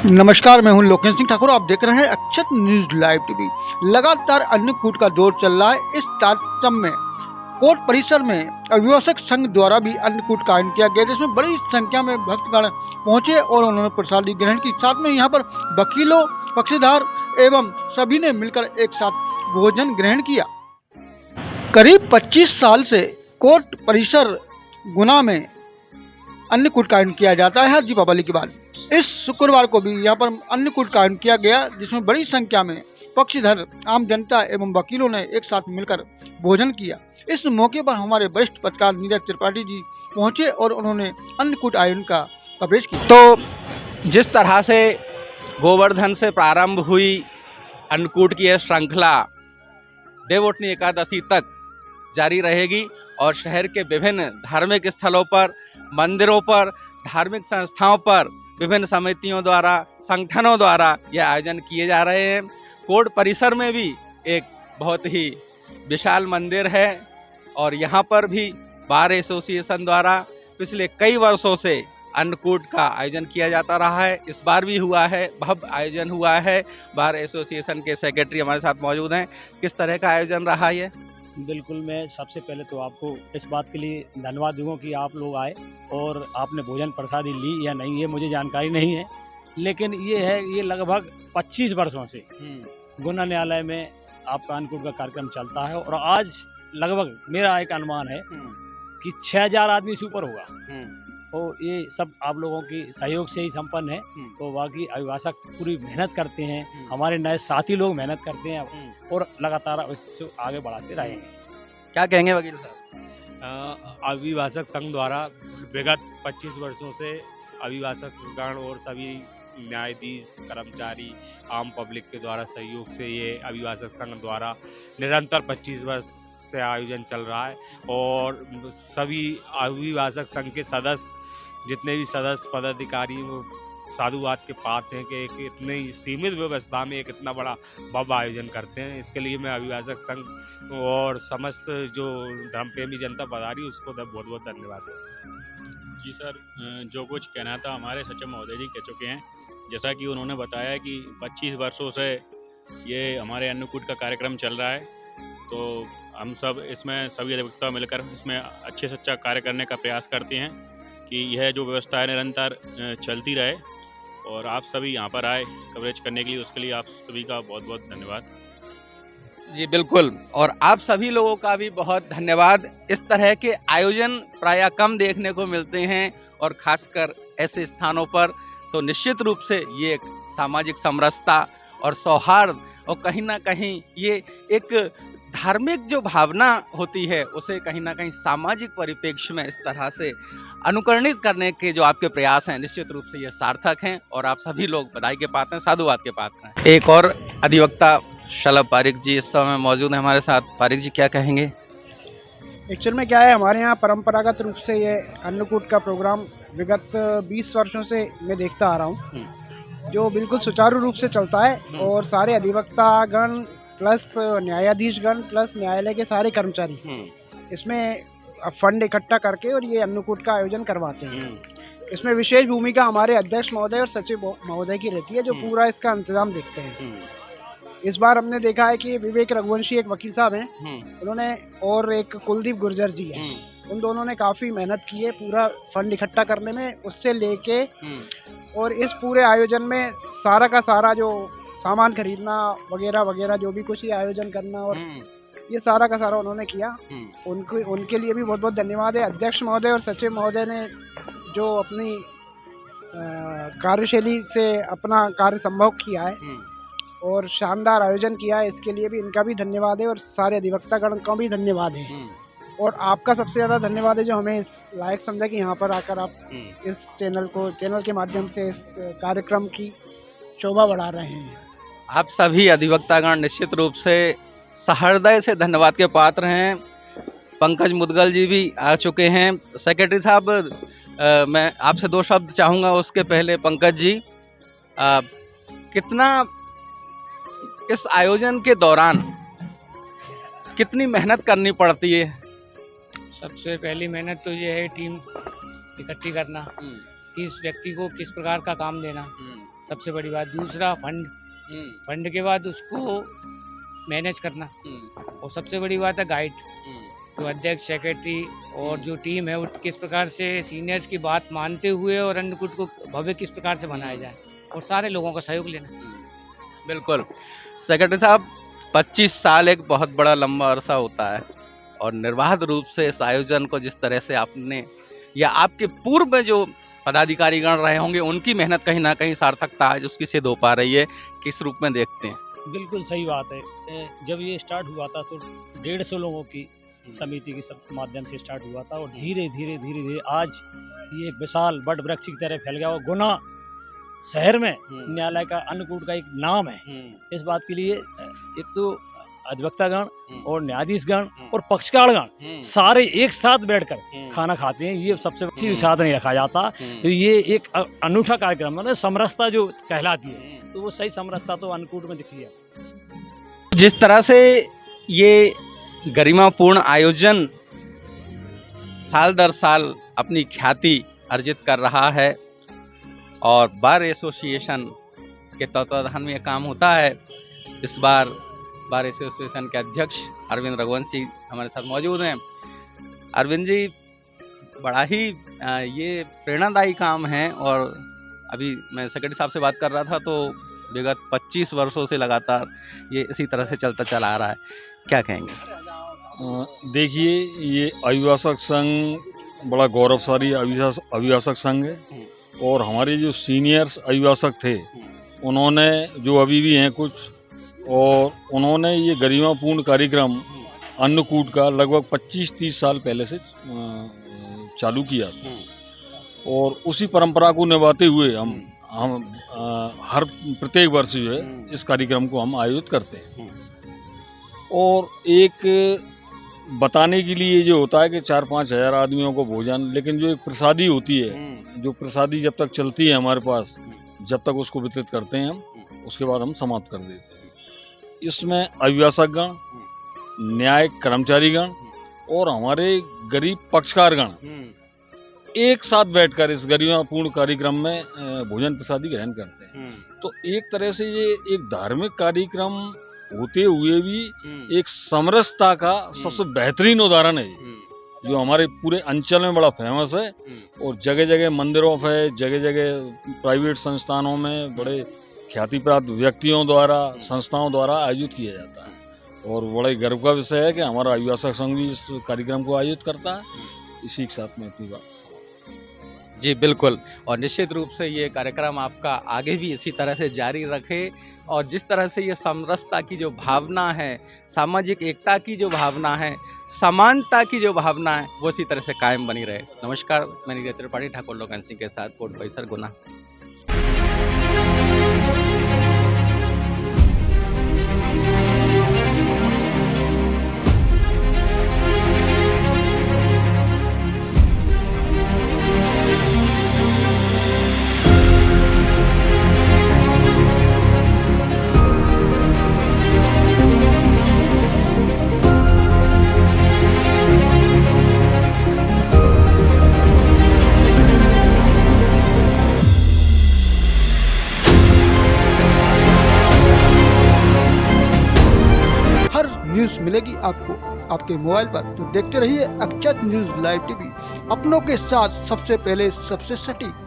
नमस्कार, मैं हूं लोकेश सिंह ठाकुर। आप देख रहे हैं अक्षत न्यूज लाइव टीवी। लगातार अन्नकूट का दौर चल रहा है। इस तारतम्य में कोर्ट परिसर में अभिभाषक संघ द्वारा भी अन्नकूट का आयोजन किया गया, जिसमें बड़ी संख्या में भक्तगण पहुंचे और उन्होंने प्रसादी ग्रहण की। साथ में यहां पर वकीलों, पक्षधर एवं सभी ने मिलकर एक साथ भोजन ग्रहण किया। करीब 25 साल से कोर्ट परिसर गुना में अन्नकूट का आयोजन किया जाता है हर दीपावली के बाद। इस शुक्रवार को भी यहाँ पर अन्नकूट का आयोजन किया गया, जिसमें बड़ी संख्या में पक्षधर, आम जनता एवं वकीलों ने एक साथ मिलकर भोजन किया। इस मौके पर हमारे वरिष्ठ पत्रकार नीरज त्रिपाठी जी पहुंचे और उन्होंने अन्नकूट आयोजन का कवरेज किया। तो जिस तरह से गोवर्धन से प्रारंभ हुई अन्नकूट की यह श्रृंखला देवउठनी एकादशी तक जारी रहेगी और शहर के विभिन्न धार्मिक स्थलों पर, मंदिरों पर, धार्मिक संस्थाओं पर विभिन्न समितियों द्वारा, संगठनों द्वारा यह आयोजन किए जा रहे हैं। कोर्ट परिसर में भी एक बहुत ही विशाल मंदिर है और यहाँ पर भी बार एसोसिएशन द्वारा पिछले कई वर्षों से अन्नकूट का आयोजन किया जाता रहा है। इस बार भी हुआ है, भव्य आयोजन हुआ है। बार एसोसिएशन के सेक्रेटरी हमारे साथ मौजूद हैं। किस तरह का आयोजन रहा है? बिल्कुल, मैं सबसे पहले तो आपको इस बात के लिए धन्यवाद दूंगा कि आप लोग आए और आपने भोजन प्रसादी ली या नहीं ये मुझे जानकारी नहीं है, लेकिन ये लगभग 25 वर्षों से गुना न्यायालय में आपका अन्नकूट का कार्यक्रम चलता है और आज लगभग मेरा एक अनुमान है कि 6000 आदमी से ऊपर होगा। तो ये सब आप लोगों की सहयोग से ही संपन्न है। तो बाकी अभिभाषक पूरी मेहनत करते हैं, हमारे नए साथी लोग मेहनत करते हैं और लगातार इसको आगे बढ़ाते रहेंगे। क्या कहेंगे वकील साहब? अभिभाषक संघ द्वारा विगत 25 वर्षों से अभिभाषक गण और सभी न्यायाधीश, कर्मचारी, आम पब्लिक के द्वारा सहयोग से ये अभिभाषक संघ द्वारा निरंतर 25 वर्ष से आयोजन चल रहा है और सभी अभिभाषक संघ के सदस्य, जितने भी सदस्य पदाधिकारी, वो साधुवाद के पात्र हैं कि एक इतनी सीमित व्यवस्था में एक इतना बड़ा भव्य आयोजन करते हैं। इसके लिए मैं अभिभाषक संघ और समस्त जो धर्मप्रेमी जनता पधारी उसको बहुत बहुत धन्यवाद देता। जी सर, जो कुछ कहना था हमारे सचिव महोदय जी कह चुके हैं। जैसा कि उन्होंने बताया कि 25 वर्षों से ये हमारे अन्नकूट का कार्यक्रम चल रहा है, तो हम सब इसमें सभी अधिवक्ता मिलकर इसमें अच्छे से अच्छा कार्य करने का प्रयास करते हैं कि यह जो व्यवस्था है निरंतर चलती रहे और आप सभी यहाँ पर आए कवरेज करने के लिए, उसके लिए आप सभी का बहुत बहुत धन्यवाद। जी बिल्कुल, और आप सभी लोगों का भी बहुत धन्यवाद। इस तरह के आयोजन प्रायः कम देखने को मिलते हैं और खासकर ऐसे स्थानों पर, तो निश्चित रूप से ये एक सामाजिक समरसता और सौहार्द और कहीं ना कहीं ये एक धार्मिक जो भावना होती है उसे कहीं ना कहीं सामाजिक परिप्रेक्ष्य में इस तरह से अनुकरणित करने के जो आपके प्रयास हैं, निश्चित रूप से ये सार्थक हैं और आप सभी लोग बधाई के पात्र हैं, साधुवाद के पात्र हैं। एक और अधिवक्ता शलभ पारिक जी इस समय मौजूद हैं हमारे साथ। पारिक जी, क्या कहेंगे? एक्चुअल में क्या है, हमारे यहाँ परंपरागत रूप से ये अन्नकूट का प्रोग्राम विगत 20 वर्षों से मैं देखता आ रहा हूँ, जो बिल्कुल सुचारू रूप से चलता है और सारे अधिवक्तागण प्लस न्यायाधीशगण प्लस न्यायालय के सारे कर्मचारी इसमें फंड इकट्ठा करके और ये अन्नकूट का आयोजन करवाते हैं। इसमें विशेष भूमिका हमारे अध्यक्ष महोदय और सचिव महोदय की रहती है, जो पूरा इसका इंतजाम देखते हैं। इस बार हमने देखा है कि विवेक रघुवंशी एक वकील साहब हैं, उन्होंने, और एक कुलदीप गुर्जर जी हैं, उन दोनों ने काफ़ी मेहनत की है पूरा फंड इकट्ठा करने में, उससे लेके और इस पूरे आयोजन में सारा का सारा जो सामान खरीदना वगैरह वगैरह जो भी कुछ ये आयोजन करना और ये सारा का सारा उन्होंने किया। उनके लिए भी बहुत बहुत धन्यवाद है। अध्यक्ष महोदय और सचिव महोदय ने जो अपनी कार्यशैली से अपना कार्य संभव किया है और शानदार आयोजन किया है, इसके लिए भी इनका भी धन्यवाद है और सारे अधिवक्तागण का भी धन्यवाद है। और आपका सबसे ज़्यादा धन्यवाद है जो हमें इस लायक समझा कि यहाँ पर आकर आप इस चैनल के माध्यम से इस कार्यक्रम की शोभा बढ़ा रहे हैं। आप सभी अधिवक्तागण निश्चित रूप से सहृदय से धन्यवाद के पात्र हैं। पंकज मुदगल जी भी आ चुके हैं। सेक्रेटरी साहब, मैं आपसे 2 शब्द चाहूँगा। उसके पहले पंकज जी, कितना इस आयोजन के दौरान कितनी मेहनत करनी पड़ती है? सबसे पहली मेहनत तो ये है टीम इकट्ठी करना, किस व्यक्ति को किस प्रकार का काम देना, सबसे बड़ी बात। दूसरा फंड, फंड के बाद उसको मैनेज करना, और सबसे बड़ी बात है गाइड, जो अध्यक्ष, सेक्रेटरी और जो टीम है वो किस प्रकार से सीनियर्स की बात मानते हुए और अन्नकूट को भव्य किस प्रकार से बनाया जाए, और सारे लोगों का सहयोग लेना। बिल्कुल सेक्रेटरी साहब, 25 साल एक बहुत बड़ा लंबा अरसा होता है, और निर्बाध रूप से इस आयोजन को जिस तरह से आपने या आपके पूर्व में जो पदाधिकारीगण रहे होंगे उनकी मेहनत कहीं ना कहीं सार्थकता आज उसकी सिद्ध हो पा रही है, किस रूप में देखते हैं? बिल्कुल सही बात है। जब ये स्टार्ट हुआ था तो 150 लोगों की समिति के सब माध्यम से स्टार्ट हुआ था, और धीरे धीरे आज ये विशाल बड़ वृक्ष की तरह फैल गया। और गुना शहर में न्यायालय का अन्नकूट का एक नाम है। इस बात के लिए एक तो अधिवक्तागण और न्यायाधीशगण और पक्षकारगण सारे एक साथ बैठकर खाना खाते हैं। ये सबसे अच्छी साथ नहीं रखा जाता, तो ये एक अनूठा कार्यक्रम है। समरसता जो कहलाती है, तो वो सही समरसता तो अन्नकूट में दिखी है। जिस तरह से ये गरिमापूर्ण आयोजन साल दर साल अपनी ख्याति अर्जित कर रहा है, और बार एसोसिएशन के तत्वाधान में ये काम होता है। इस बार बार एसोसिएशन के अध्यक्ष अरविंद रघुवंशी हमारे साथ मौजूद हैं। अरविंद जी, बड़ा ही ये प्रेरणादायी काम है, और अभी मैं सेक्रेटरी साहब से बात कर रहा था तो विगत 25 वर्षों से लगातार ये इसी तरह से चलता चला आ रहा है, क्या कहेंगे? देखिए, ये अभिभाषक संघ बड़ा गौरवशाली अभिभाषक संघ है, और हमारे जो सीनियर्स अभिभाषक थे उन्होंने, जो अभी भी हैं कुछ, और उन्होंने ये गरिमापूर्ण कार्यक्रम अन्नकूट का लगभग 25-30 साल पहले से चालू किया था, और उसी परंपरा को निभाते हुए हम हर प्रत्येक वर्ष जो है इस कार्यक्रम को हम आयोजित करते हैं। और एक बताने के लिए जो होता है कि 4-5 हज़ार आदमियों को भोजन, लेकिन जो एक प्रसादी होती है, जो प्रसादी जब तक चलती है हमारे पास, जब तक उसको वितरित करते हैं हम, उसके बाद हम समाप्त कर देते हैं। इसमें अभिभाषकगण, न्यायिक कर्मचारीगण और हमारे गरीब पक्षकारगण एक साथ बैठकर इस गरिमापूर्ण कार्यक्रम में भोजन प्रसादी ग्रहण करते हैं। तो एक तरह से ये एक धार्मिक कार्यक्रम होते हुए भी एक समरसता का सबसे बेहतरीन उदाहरण है, जो हमारे पूरे अंचल में बड़ा फेमस है, और जगह जगह मंदिरों में, जगह जगह प्राइवेट संस्थानों में बड़े ख्याति प्राप्त व्यक्तियों द्वारा, संस्थाओं द्वारा आयोजित किया जाता है। और बड़े गर्व का विषय है कि हमारा अभिभाषक संघ भी इस कार्यक्रम को आयोजित करता है। इसी के साथ में अपनी बात। जी बिल्कुल, और निश्चित रूप से ये कार्यक्रम आपका आगे भी इसी तरह से जारी रखे, और जिस तरह से ये समरसता की जो भावना है, सामाजिक एकता की जो भावना है, समानता की जो भावना है, वो इसी तरह से कायम बनी रहे। नमस्कार, मैं नीरज त्रिपाठी, ठाकुर लोकन सिंह के साथ, कोट परिसर, गुना। न्यूज़ मिलेगी आपको आपके मोबाइल पर, तो देखते रहिए अक्षत न्यूज़ लाइव टीवी, अपनों के साथ सबसे पहले सबसे सटीक।